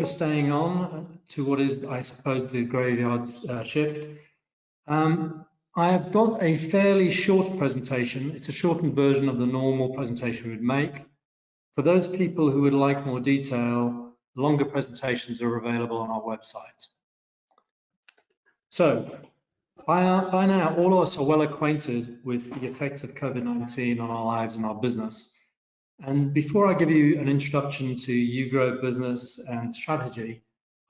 for staying on to what is, I suppose, the graveyard shift. I have got a fairly short presentation. It's a shortened version of the normal presentation we'd make. For those people who would like more detail, longer presentations are available on our website. So, by now, all of us are well acquainted with the effects of COVID-19 on our lives and our business. And before I give you an introduction to Yew Grove business and strategy,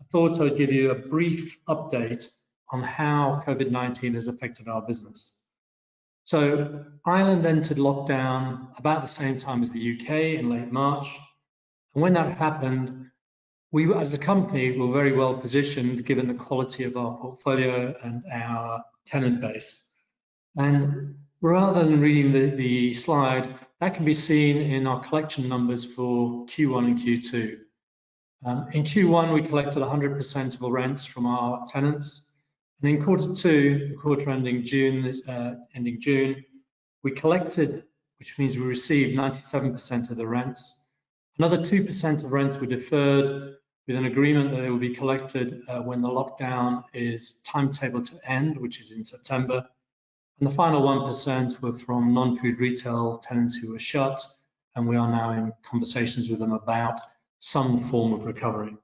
I thought I'd give you a brief update on how COVID-19 has affected our business. So Ireland entered lockdown about the same time as the UK in late March. And when that happened, we as a company were very well positioned given the quality of our portfolio and our tenant base. And rather than reading the slide, that can be seen in our collection numbers for Q1 and Q2. In Q1, we collected 100% of our rents from our tenants. And in Q2, the quarter ending June, we collected, which means we received 97% of the rents. Another 2% of rents were deferred with an agreement that they will be collected when the lockdown is timetabled to end, which is in September. And the final 1% were from non-food retail tenants who were shut, and we are now in conversations with them about some form of recovery.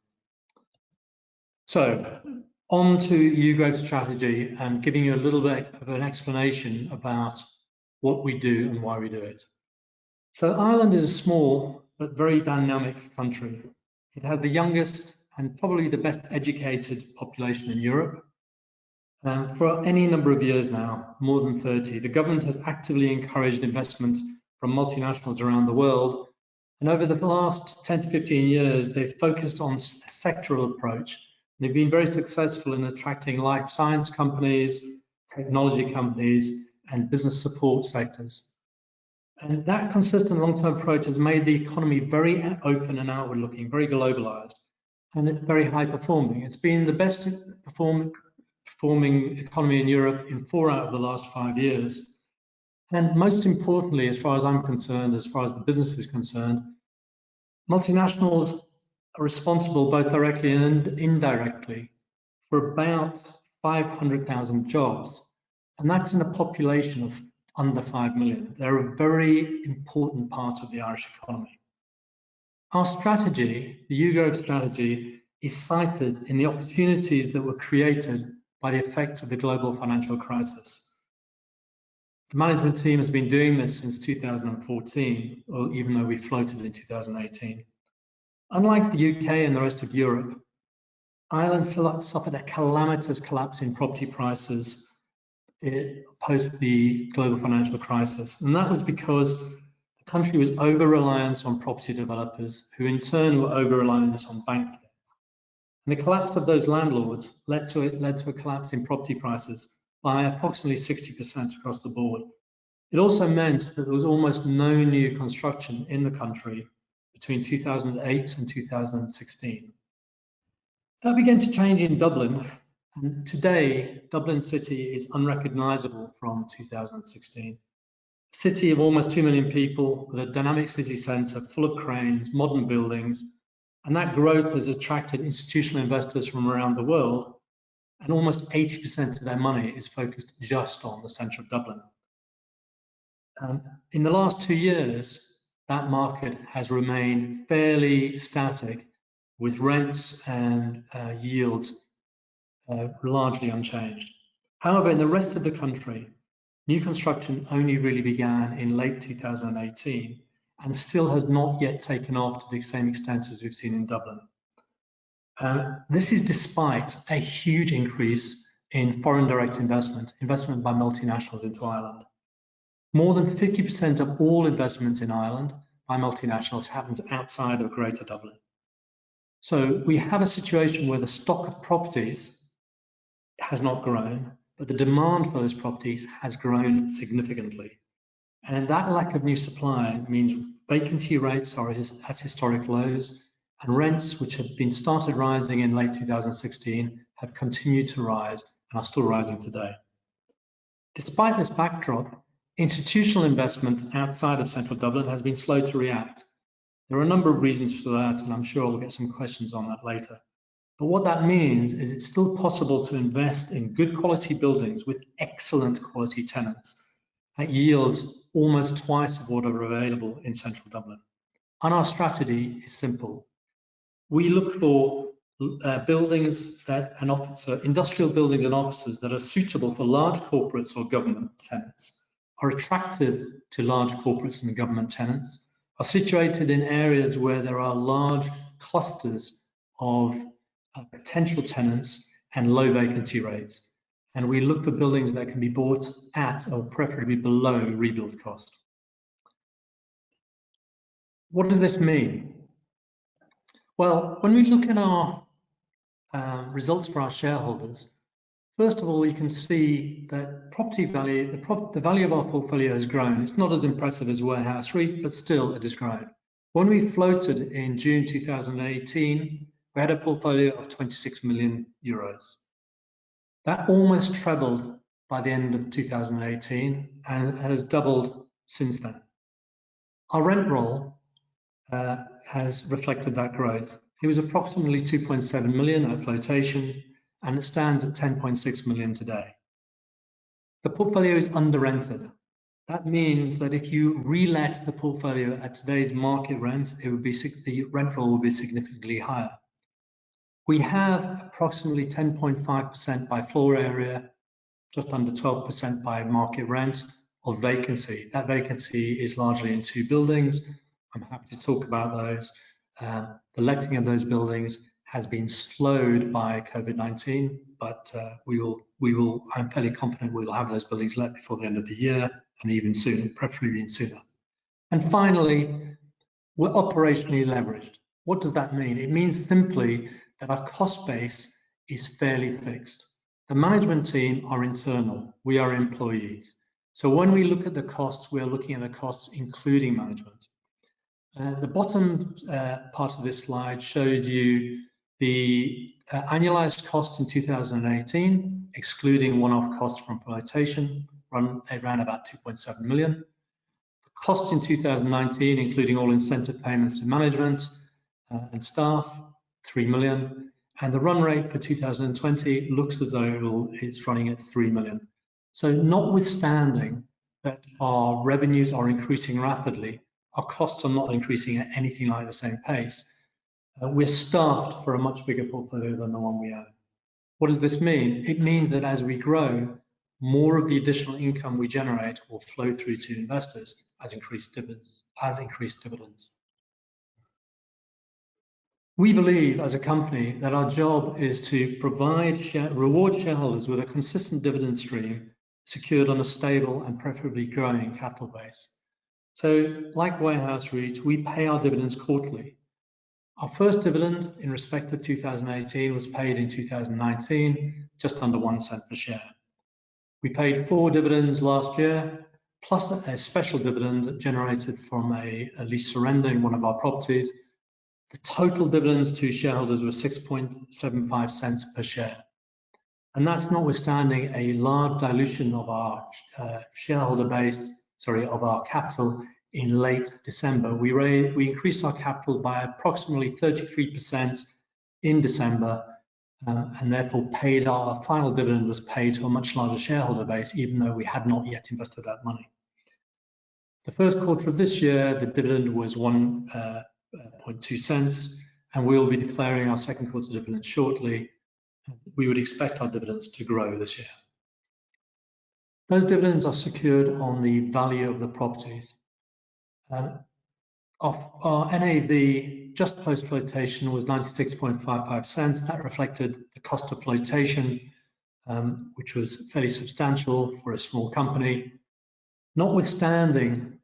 So, on to Yew Grove strategy and giving you a little bit of an explanation about what we do and why we do it. So Ireland is a small but very dynamic country. It has the youngest and probably the best educated population in Europe. For any number of years now, more than 30, the government has actively encouraged investment from multinationals around the world. And over the last 10 to 15 years, they've focused on a sectoral approach. They've been very successful in attracting life science companies, technology companies, and business support sectors. And that consistent long-term approach has made the economy very open and outward-looking, very globalized, and very high-performing. It's been the best performing economy in Europe in 4 out of the last 5 years. And most importantly, as far as I'm concerned, as far as the business is concerned, multinationals are responsible both directly and indirectly for about 500,000 jobs. And that's in a population of under 5 million. They're a very important part of the Irish economy. Our strategy, the Yew Grove strategy, is cited in the opportunities that were created by the effects of the global financial crisis. The management team has been doing this since 2014, or even though we floated in 2018. Unlike the UK and the rest of Europe, Ireland suffered a calamitous collapse in property prices post the global financial crisis. And that was because the country was over-reliant on property developers, who in turn were over-reliant on bank debt. And the collapse of those landlords led to a collapse in property prices by approximately 60% across the board. It also meant that there was almost no new construction in the country between 2008 and 2016. That began to change in Dublin, and today Dublin City is unrecognizable from 2016. A city of almost 2 million people with a dynamic city centre full of cranes, modern buildings, and that growth has attracted institutional investors from around the world, and almost 80% of their money is focused just on the centre of Dublin. In the last 2 years, that market has remained fairly static, with rents and yields largely unchanged. However, in the rest of the country, new construction only really began in late 2018 and still has not yet taken off to the same extent as we've seen in Dublin. This is despite a huge increase in foreign direct investment by multinationals into Ireland. More than 50% of all investment in Ireland by multinationals happens outside of Greater Dublin. So we have a situation where the stock of properties has not grown, but the demand for those properties has grown significantly. And that lack of new supply means vacancy rates are at historic lows, and rents, which had been started rising in late 2016, have continued to rise and are still rising today. Despite this backdrop, institutional investment outside of central Dublin has been slow to react. There are a number of reasons for that, and I'm sure I'll get some questions on that later. But what that means is it's still possible to invest in good quality buildings with excellent quality tenants at yields almost twice of what are available in central Dublin. And our strategy is simple. We look for buildings that industrial buildings and offices that are suitable for large corporates or government tenants, are attractive to large corporates and government tenants, are situated in areas where there are large clusters of potential tenants and low vacancy rates. And we look for buildings that can be bought at or preferably below rebuild cost. What does this mean? Well, when we look at our results for our shareholders, first of all, you can see that property value, the value of our portfolio has grown. It's not as impressive as Warehouse REIT, but still it has grown. When we floated in June 2018, we had a portfolio of 26 million euros. That almost trebled by the end of 2018 and has doubled since then. Our rent roll has reflected that growth. It was approximately 2.7 million at flotation, and it stands at 10.6 million today. The portfolio is under rented. That means that if you relet the portfolio at today's market rent, the rent roll will be significantly higher. We have approximately 10.5% by floor area, just under 12% by market rent of vacancy. That vacancy is largely in 2 buildings. I'm happy to talk about those. The letting of those buildings has been slowed by COVID-19, but I'm fairly confident we will have those buildings let before the end of the year and even sooner, preferably even sooner. And finally, we're operationally leveraged. What does that mean? It means simply that our cost base is fairly fixed. The management team are internal, we are employees. So when we look at the costs, we are looking at the costs including management. The bottom part of this slide shows you the annualized cost in 2018, excluding one-off costs from flotation, around about 2.7 million. The cost in 2019, including all incentive payments to management and staff, 3 million. And the run rate for 2020 looks as though it's running at 3 million. So notwithstanding that our revenues are increasing rapidly, our costs are not increasing at anything like the same pace. We're staffed for a much bigger portfolio than the one we own. What does this mean? It means that as we grow, more of the additional income we generate will flow through to investors as increased dividends. We believe as a company that our job is to reward shareholders with a consistent dividend stream secured on a stable and preferably growing capital base. So like Warehouse REIT, we pay our dividends quarterly. Our first dividend in respect of 2018 was paid in 2019, just under 1 cent per share. We paid 4 dividends last year, plus a special dividend generated from a lease surrender in one of our properties. The total dividends to shareholders were 6.75 cents per share. And that's notwithstanding a large dilution of our shareholder base, of our capital in late December. We increased our capital by approximately 33% in December, and therefore our final dividend was paid to a much larger shareholder base, even though we had not yet invested that money. The first quarter of this year, the dividend was 1.2 cents, and we will be declaring our second quarter dividend shortly. We would expect our dividends to grow this year. Those dividends are secured on the value of the properties. Our NAV just post flotation was 96.55 cents. That reflected the cost of flotation, which was fairly substantial for a small company. Notwithstanding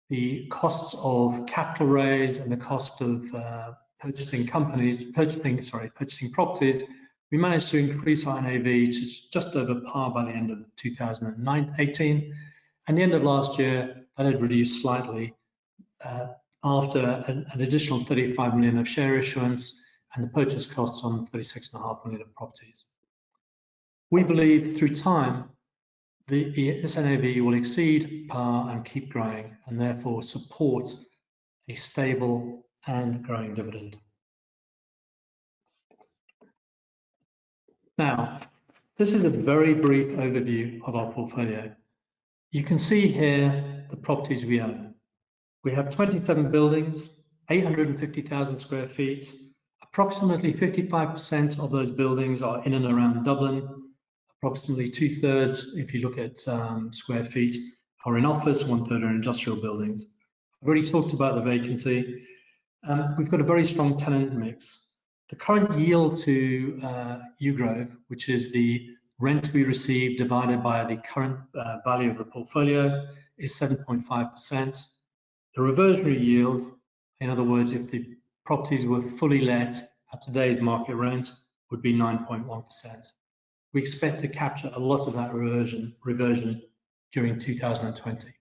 the costs of capital raise and the cost of purchasing properties, we managed to increase our NAV to just over par by the end of 2018. And the end of last year, that had reduced slightly after an additional 35 million of share issuance and the purchase costs on 36.5 million of properties. We believe through time, this NAV will exceed par and keep growing, and therefore support a stable and growing dividend. Now, this is a very brief overview of our portfolio. You can see here the properties we own. We have 27 buildings, 850,000 square feet. Approximately 55% of those buildings are in and around Dublin. Approximately 2/3, if you look at square feet, are in office, 1/3 are in industrial buildings. I've already talked about the vacancy. We've got a very strong tenant mix. The current yield to Yew Grove, which is the rent we receive divided by the current value of the portfolio, is 7.5%. The reversionary yield, in other words, if the properties were fully let at today's market rent, would be 9.1%. We expect to capture a lot of that reversion during 2020.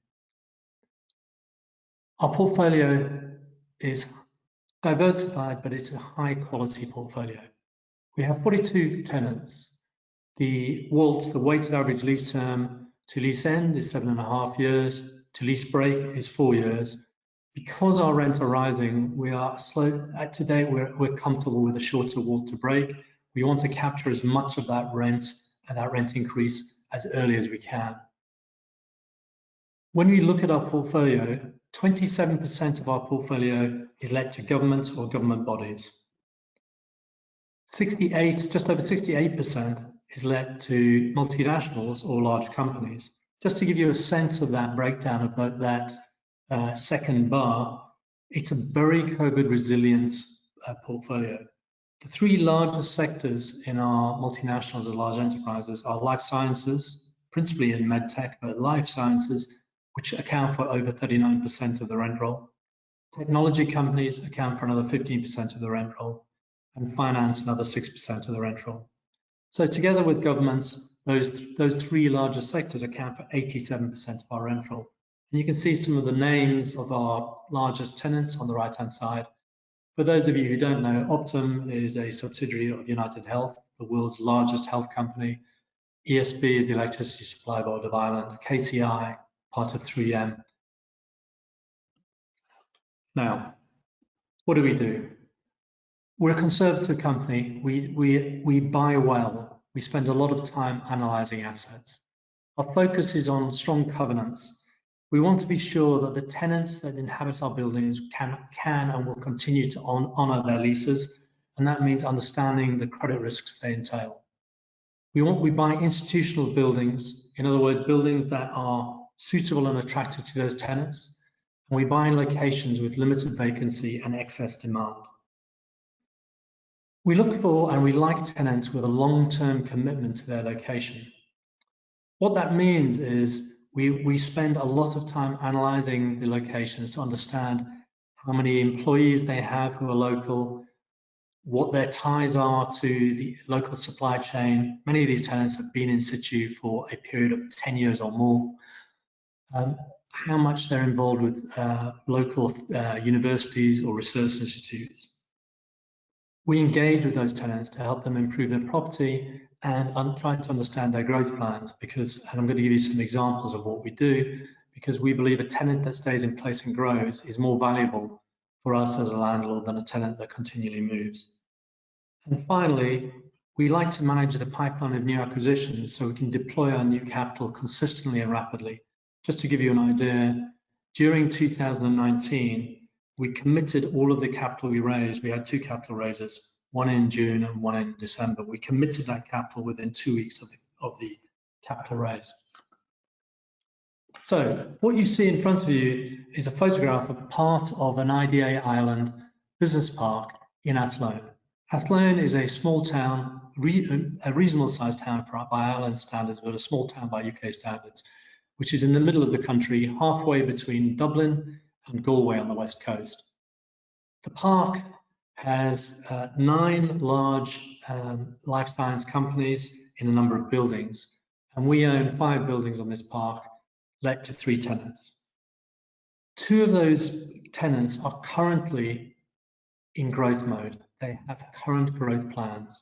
Our portfolio is diversified, but it's a high quality portfolio. We have 42 tenants. The weighted average lease term to lease end is 7.5 years. To lease break is 4 years. Because our rents are rising, we are slow. Today, we're comfortable with a shorter WALT to break. We want to capture as much of that rent and that rent increase as early as we can. When we look at our portfolio, 27% of our portfolio is let to government or government bodies. Just over 68% is let to multinationals or large companies. Just to give you a sense of that breakdown of that second bar, it's a very COVID resilient portfolio. The three largest sectors in our multinationals and large enterprises are life sciences, principally in medtech, but life sciences, which account for over 39% of the rent roll. Technology companies account for another 15% of the rent roll, and finance another 6% of the rent roll. So together with governments, those three largest sectors account for 87% of our rent roll. And you can see some of the names of our largest tenants on the right-hand side. For those of you who don't know, Optum is a subsidiary of United Health, the world's largest health company. ESB is the electricity supply board of Ireland. KCI, part of 3M. Now, what do? We're a conservative company. We buy well. We spend a lot of time analyzing assets. Our focus is on strong covenants. We want to be sure that the tenants that inhabit our buildings can and will continue to honor their leases, and that means understanding the credit risks they entail. We buy institutional buildings, in other words, buildings that are suitable and attractive to those tenants, and we buy in locations with limited vacancy and excess demand. We look for and we like tenants with a long-term commitment to their location. What that means is we spend a lot of time analyzing the locations to understand how many employees they have who are local, what their ties are to the local supply chain. Many of these tenants have been in situ for a period of 10 years or more. How much they're involved with local universities or research institutes. We engage with those tenants to help them improve their property and I'm trying to understand their growth plans and I'm going to give you some examples of what we do, because we believe a tenant that stays in place and grows is more valuable for us as a landlord than a tenant that continually moves. And finally, we like to manage the pipeline of new acquisitions so we can deploy our new capital consistently and rapidly. Just to give you an idea, during 2019, we committed all of the capital we raised. We had 2 capital raises, one in June and one in December. We committed that capital within 2 weeks of the capital raise. So what you see in front of you is a photograph of part of an IDA Island business park in Athlone. Athlone is a small town, a reasonable sized town by Ireland standards, but a small town by UK standards, which is in the middle of the country, halfway between Dublin and Galway on the west coast. The park has 9 large life science companies in a number of buildings, and we own 5 buildings on this park, let to 3 tenants. 2 of those tenants are currently in growth mode. They have current growth plans,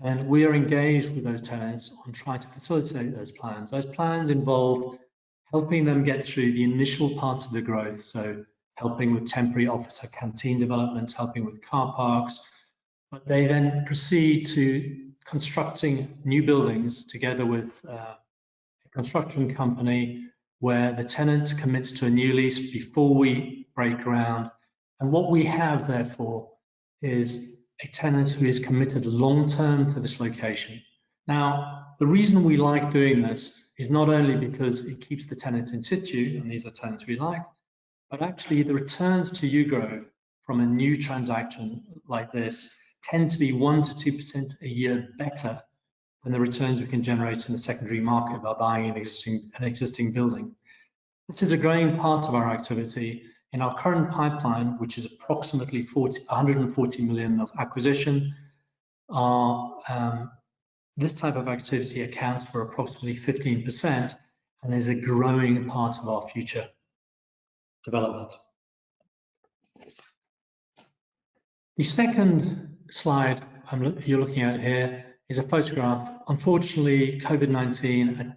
and we are engaged with those tenants on trying to facilitate those plans. Those plans involve helping them get through the initial parts of the growth, so helping with temporary office or canteen developments, helping with car parks. But they then proceed to constructing new buildings together with a construction company where the tenant commits to a new lease before we break ground. And what we have, therefore, is a tenant who is committed long-term to this location. Now, the reason we like doing this is not only because it keeps the tenant in situ, and these are tenants we like, but actually the returns to Yew Grove from a new transaction like this tend to be 1 to 2% a year better than the returns we can generate in the secondary market by buying an existing building. This is a growing part of our activity. In our current pipeline, which is approximately 140 million of acquisition, this type of activity accounts for approximately 15% and is a growing part of our future development. The second slide you're looking at here is a photograph. Unfortunately, COVID-19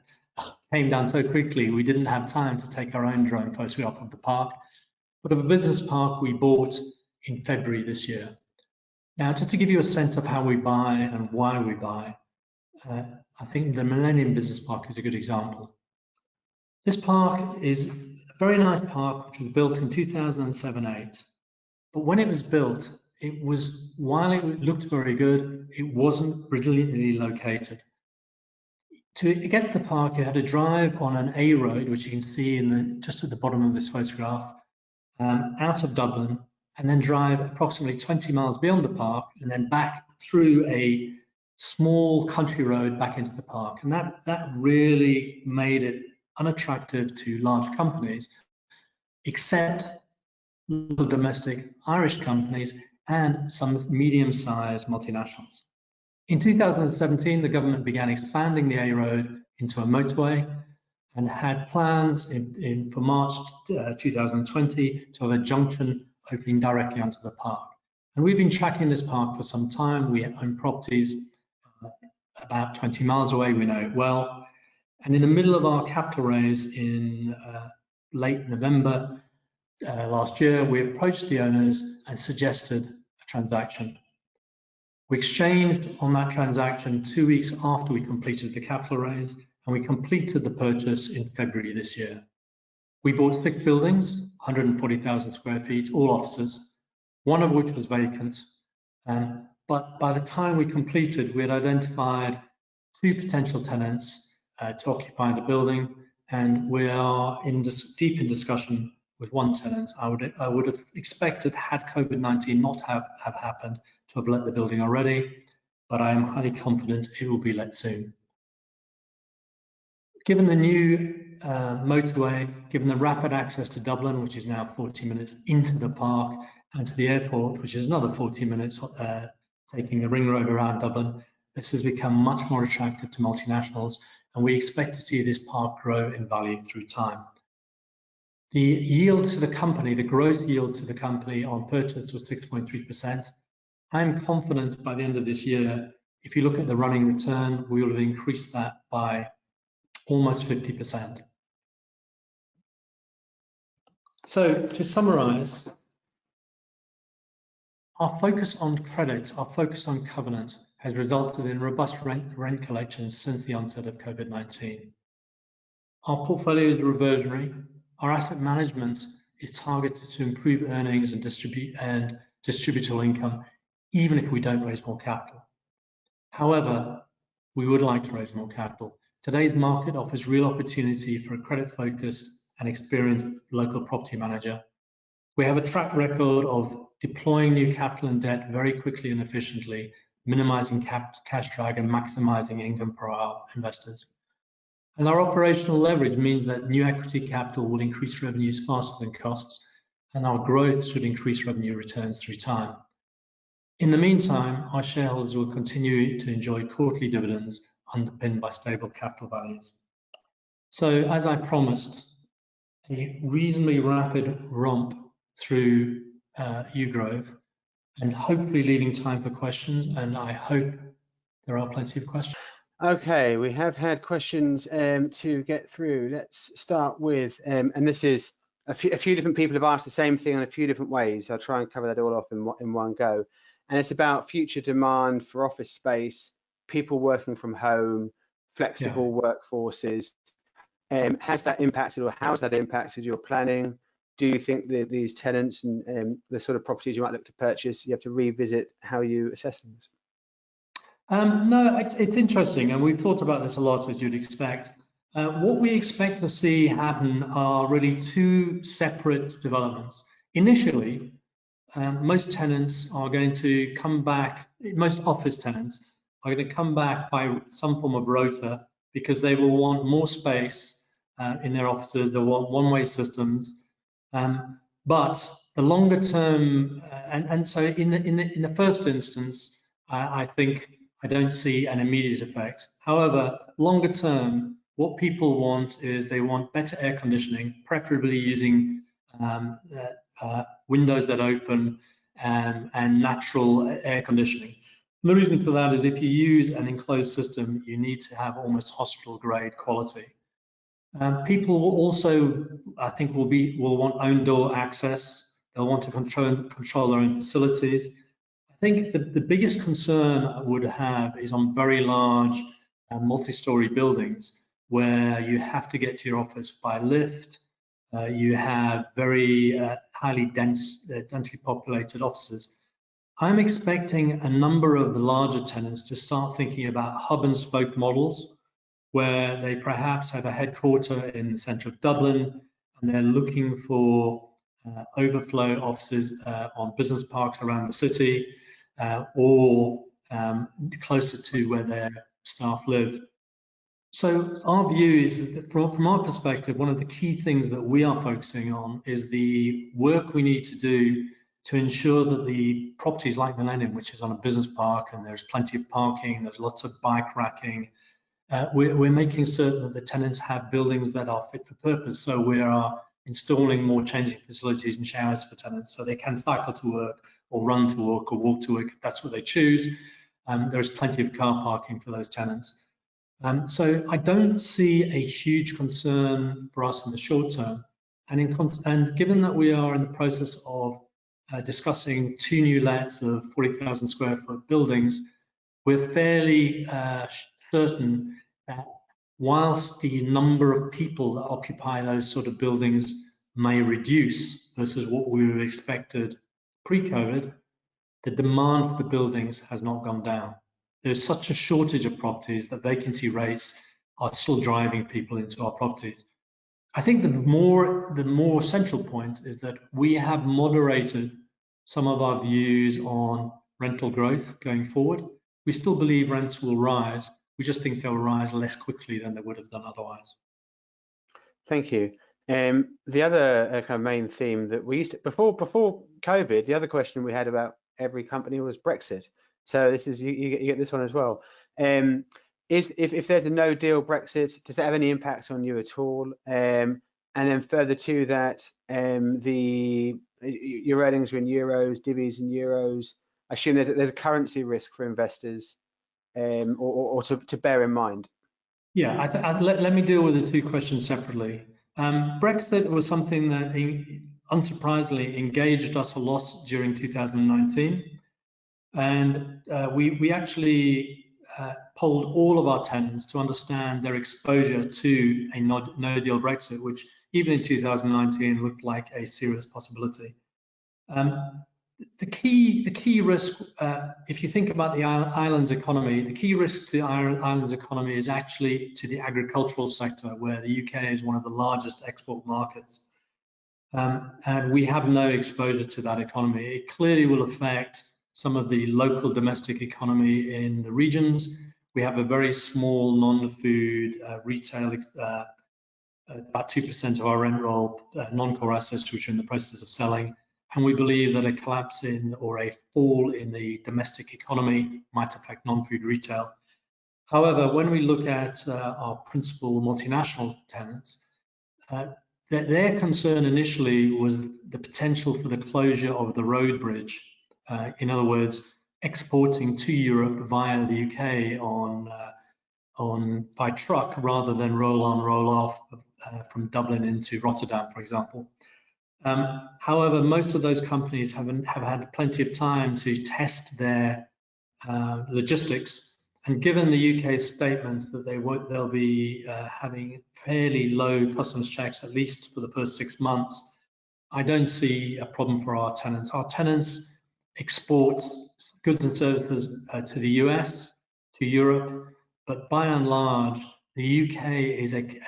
came down so quickly, we didn't have time to take our own drone photograph of the park, but of a business park we bought in February this year. Now, just to give you a sense of how we buy and why we buy, I think the Millennium Business Park is a good example. This park is a very nice park which was built in 2007-8, but when it was built, it was, while it looked very good, it wasn't brilliantly located. To get to the park, you had to drive on an A road, which you can see just at the bottom of this photograph, out of Dublin, and then drive approximately 20 miles beyond the park, and then back through a small country road back into the park. And that really made it unattractive to large companies, except little domestic Irish companies and some medium-sized multinationals. In 2017, the government began expanding the A road into a motorway and had plans for March 2020 to have a junction opening directly onto the park. And we've been tracking this park for some time. We own properties about 20 miles away, we know it well. And in the middle of our capital raise in late November last year, we approached the owners and suggested a transaction. We exchanged on that transaction 2 weeks after we completed the capital raise, and we completed the purchase in February this year. We bought 6 buildings, 140,000 square feet, all offices, one of which was vacant. But by the time we completed, we had identified 2 potential tenants to occupy the building, and we are deep in discussion with one tenant. I would have expected, had COVID-19 not have happened, to have let the building already, but I am highly confident it will be let soon. Given the new motorway, given the rapid access to Dublin, which is now 40 minutes into the park, and to the airport, which is another 40 minutes taking the ring road around Dublin, this has become much more attractive to multinationals, and we expect to see this park grow in value through time. The yield to the company, the gross yield to the company on purchase was 6.3%. I'm confident by the end of this year, if you look at the running return, we will have increased that by almost 50%. So to summarize, our focus on credit, our focus on covenant has resulted in robust rent collections since the onset of COVID-19. Our portfolio is reversionary. Our asset management is targeted to improve earnings and distributable income, even if we don't raise more capital. However, we would like to raise more capital. Today's market offers real opportunity for a credit-focused and experienced local property manager. We have a track record of deploying new capital and debt very quickly and efficiently, minimizing cash drag and maximizing income for our investors. And our operational leverage means that new equity capital will increase revenues faster than costs, and our growth should increase revenue returns through time. In the meantime, our shareholders will continue to enjoy quarterly dividends underpinned by stable capital values. So, as I promised, a reasonably rapid romp through Yew Grove, and hopefully leaving time for questions, and I hope there are plenty of questions. Okay, we have had questions to get through. Let's start with, and this is a few different people have asked the same thing in a few different ways. I'll try and cover that all off in one go. And it's about future demand for office space, people working from home, flexible workforces. Has that impacted, or how has that impacted your planning? Do you think that these tenants and the sort of properties you might look to purchase, you have to revisit how you assess things? No, it's interesting, and we've thought about this a lot, as you'd expect. What we expect to see happen are really two separate developments. Initially, most tenants are going to come back, most office tenants are going to come back by some form of rota, because they will want more space in their offices, they'll want one-way systems. But the longer term, and so in the first instance, I think I don't see an immediate effect. However, longer term, what people want is they want better air conditioning, preferably using windows that open and natural air conditioning. And the reason for that is if you use an enclosed system, you need to have almost hospital grade quality. People will also, I think, will want own door access. They'll want to control their own facilities. I think the biggest concern I would have is on very large multi-story buildings where you have to get to your office by lift. You have very highly densely populated offices. I'm expecting a number of the larger tenants to start thinking about hub and spoke models, where they perhaps have a headquarter in the centre of Dublin and they're looking for overflow offices on business parks around the city or closer to where their staff live. So our view is that from our perspective, one of the key things that we are focusing on is the work we need to do to ensure that the properties like Millennium, which is on a business park and there's plenty of parking, there's lots of bike racking, we're making certain that the tenants have buildings that are fit for purpose. So we are installing more changing facilities and showers for tenants so they can cycle to work or run to work or walk to work if that's what they choose. There's plenty of car parking for those tenants. So I don't see a huge concern for us in the short term. And given that we are in the process of discussing 2 new lets of 40,000 square foot buildings, we're fairly certain that whilst the number of people that occupy those sort of buildings may reduce versus what we were expected pre-COVID, the demand for the buildings has not gone down. There's such a shortage of properties that vacancy rates are still driving people into our properties. I think the more central point is that we have moderated some of our views on rental growth going forward. We still believe rents will rise. We just think they'll rise less quickly than they would have done otherwise. Thank you. The other kind of main theme that we used to, before COVID, the other question we had about every company was Brexit. So this is you get this one as well. If there's a no deal Brexit, does that have any impact on you at all? And then further to that, your earnings are in euros, divvies in euros. I assume there's a currency risk for investors, or to bear in mind. Yeah, let me deal with the two questions separately. Brexit was something that unsurprisingly engaged us a lot during 2019. And we actually polled all of our tenants to understand their exposure to a no-deal Brexit, which even in 2019 looked like a serious possibility. The key risk, if you think about the island's economy, the key risk to Ireland's economy is actually to the agricultural sector, where the UK is one of the largest export markets. And we have no exposure to that economy. It clearly will affect some of the local domestic economy in the regions. We have a very small non-food retail, about 2% of our rent roll, non-core assets, which are in the process of selling. And we believe that a collapse in or a fall in the domestic economy might affect non-food retail. However, when we look at our principal multinational tenants, their concern initially was the potential for the closure of the road bridge. In other words, exporting to Europe via the UK by truck rather than roll on, roll off from Dublin into Rotterdam, for example. However, most of those companies have had plenty of time to test their logistics, and given the UK statements that they'll be having fairly low customs checks at least for the first 6 months, I don't see a problem for our tenants. Our tenants export goods and services to the US, to Europe, but by and large, the UK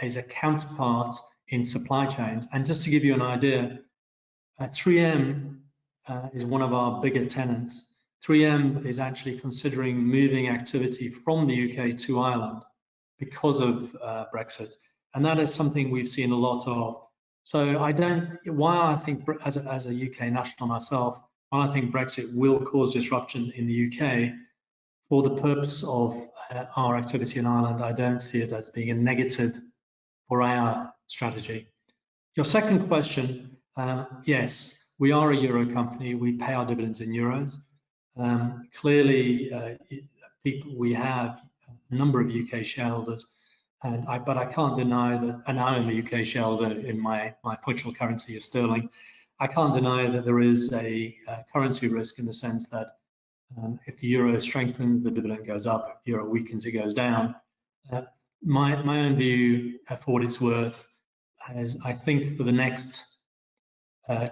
is a counterpart in supply chains. And just to give you an idea, 3M is one of our bigger tenants. 3M is actually considering moving activity from the UK to Ireland because of Brexit. And that is something we've seen a lot of. So while I think as a UK national myself, while I think Brexit will cause disruption in the UK, for the purpose of our activity in Ireland, I don't see it as being a negative for our strategy. Your second question, yes, we are a Euro company. We pay our dividends in euros. Clearly, we have a number of UK shareholders, but I can't deny that, and I am a UK shareholder in my functional currency is sterling. I can't deny that there is a currency risk in the sense that if the euro strengthens, the dividend goes up. If the euro weakens, it goes down. My own view, for what it's worth, is I think for the next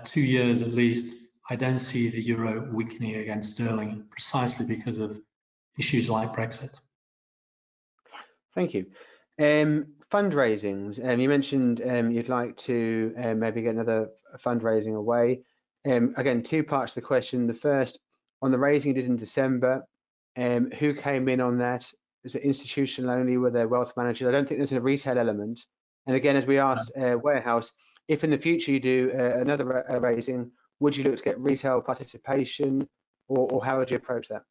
2 years at least, I don't see the euro weakening against sterling precisely because of issues like Brexit. Thank you. Fundraisings. You mentioned you'd like to maybe get another fundraising away. Again, 2 parts to the question. The first, on the raising you did in December, who came in on that? Was it institutional only? Were there wealth managers? I don't think there's a retail element. And again, as we asked Warehouse, if in the future you do another raising, would you look to get retail participation, or how would you approach that?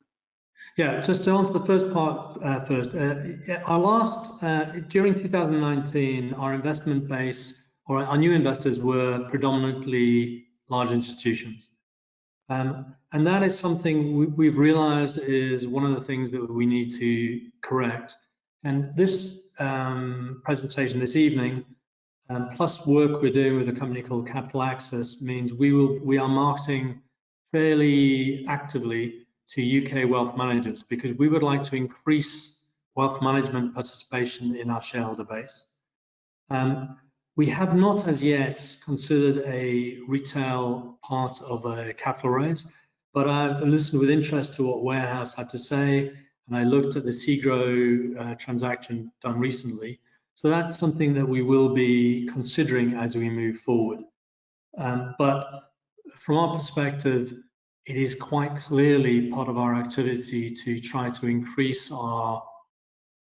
Yeah, just to answer the first part first. During 2019, our investment base, or our new investors, were predominantly large institutions. And that is something we've realized is one of the things that we need to correct. And this presentation this evening, plus work we're doing with a company called Capital Access, means we are marketing fairly actively to UK wealth managers, because we would like to increase wealth management participation in our shareholder base. We have not as yet considered a retail part of a capital raise, but I've listened with interest to what Warehouse had to say, and I looked at the Segro transaction done recently. So that's something that we will be considering as we move forward. But from our perspective, it is quite clearly part of our activity to try to increase the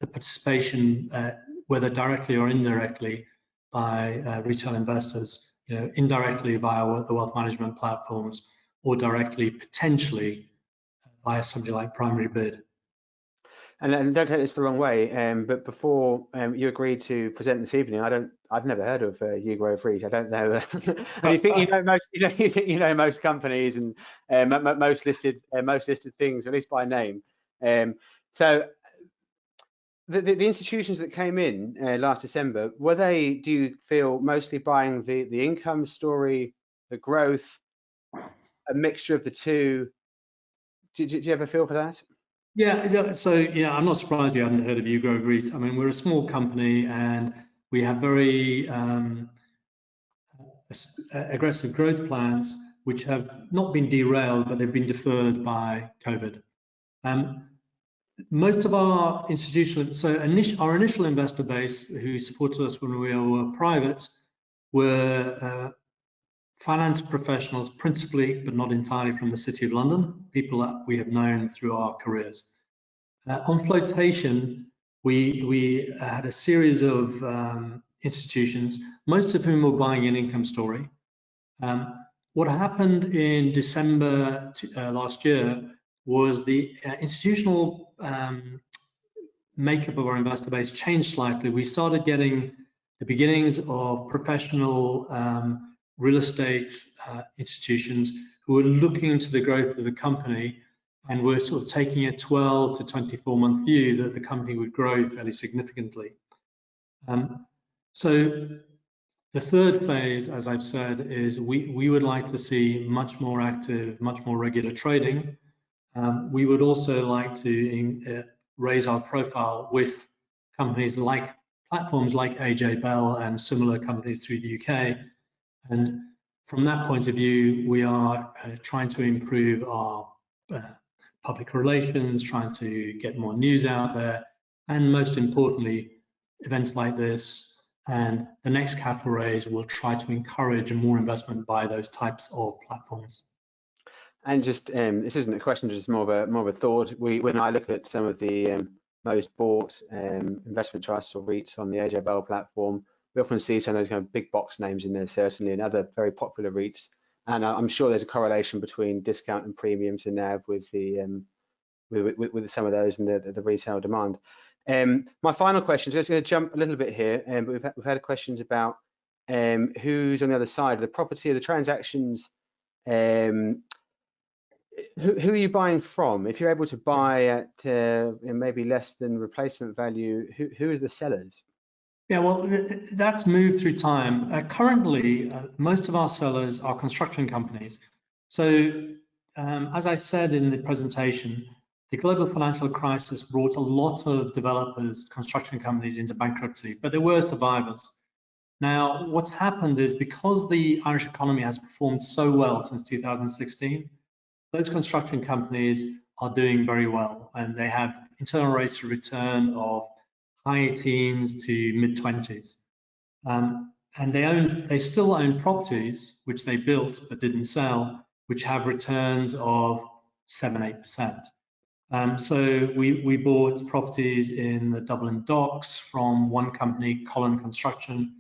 participation, whether directly or indirectly, by retail investors, indirectly via the wealth management platforms, or directly potentially via something like primary bid. And don't take this the wrong way, but before you agreed to present this evening, I've never heard of Yew Grove REIT. I don't know. And you think you know most companies and most listed things, at least by name. So the institutions that came in last December, were they, do you feel, mostly buying the income story, the growth, a mixture of the two? Did you ever feel for that? Yeah, so I'm not surprised you hadn't heard of Yew Grove REIT. I mean, we're a small company and we have very aggressive growth plans, which have not been derailed, but they've been deferred by COVID. Most of our our initial investor base, who supported us when we were private, were finance professionals, principally, but not entirely, from the City of London, people that we have known through our careers. On flotation, we had a series of institutions, most of whom were buying an income story. What happened in December last year was the institutional makeup of our investor base changed slightly. We started getting the beginnings of professional real estate institutions who were looking to the growth of the company and were sort of taking a 12 to 24 month view that the company would grow fairly significantly. So The third phase, as I've said, is we would like to see much more active, much more regular trading. We would also like to raise our profile with companies like platforms like AJ Bell and similar companies through the UK. And from that point of view, we are trying to improve our public relations, trying to get more news out there, and most importantly, events like this and the next capital raise will try to encourage more investment by those types of platforms. And just this isn't a question, just more of a thought. When I look at some of the most bought investment trusts or REITs on the AJ Bell platform, we often see some of those kind of big box names in there, certainly, and other very popular REITs. And I'm sure there's a correlation between discount and premium to NAV with the with some of those and the retail demand. My final question, so I'm going to jump a little bit here, but we've had questions about who's on the other side of the property of the transactions. Who are you buying from? If you're able to buy at maybe less than replacement value, who are the sellers? Yeah, well, that's moved through time. Currently, most of our sellers are construction companies. So, as I said in the presentation, the global financial crisis brought a lot of developers, construction companies into bankruptcy, but there were survivors. Now, what's happened is because the Irish economy has performed so well since 2016, those construction companies are doing very well, and they have internal rates of return of high teens to mid-20s. And they still own properties which they built but didn't sell, which have returns of 7-8%. So we bought properties in the Dublin docks from one company, Cullen Construction.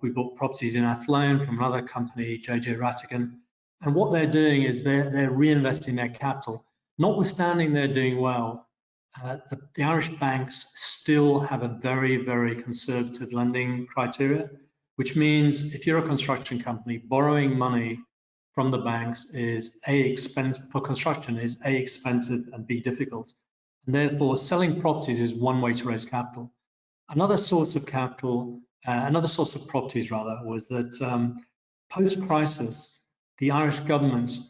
We bought properties in Athlone from another company, JJ Rattigan. And what they're doing is they're reinvesting their capital. Notwithstanding they're doing well, the Irish banks still have a very, very conservative lending criteria, which means if you're a construction company, borrowing money from the banks is expensive for construction, is expensive and B, difficult. And therefore, selling properties is one way to raise capital. Another source of capital, another source of properties rather, was that post-crisis, the Irish government,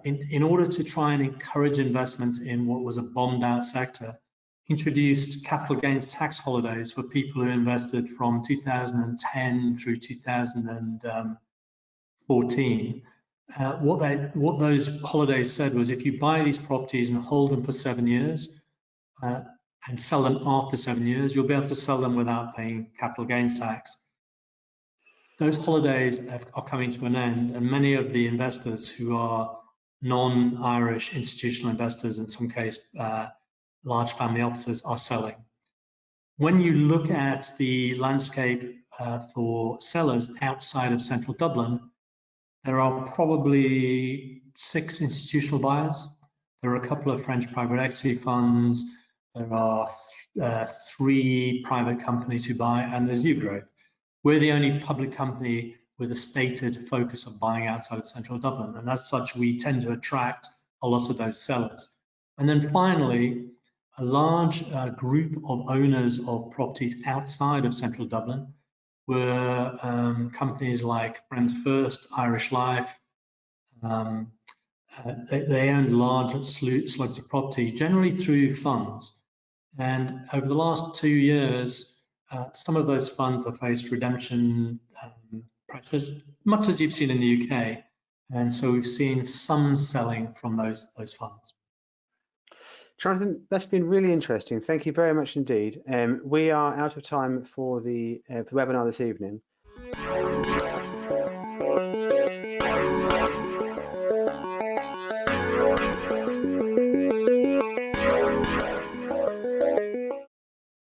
in order to try and encourage investment in what was a bombed out sector, introduced capital gains tax holidays for people who invested from 2010 through 2014. What those holidays said was if you buy these properties and hold them for 7 years and sell them after 7 years, you'll be able to sell them without paying capital gains tax. Those holidays are coming to an end, and many of the investors who are non-Irish institutional investors, in some case large family offices, are selling. When you look at the landscape for sellers outside of central Dublin, there are probably 6 institutional buyers. There are a couple of French private equity funds. There are 3 private companies who buy, and there's Yew Grove. We're the only public company with a stated focus of buying outside of central Dublin, and as such, we tend to attract a lot of those sellers. And then finally, a large group of owners of properties outside of central Dublin were companies like Friends First, Irish Life. They owned large slugs of property, generally through funds. And over the last 2 years, some of those funds have faced redemption pressures, much as you've seen in the UK. And so we've seen some selling from those funds. Jonathan, that's been really interesting. Thank you very much indeed. We are out of time for the webinar this evening.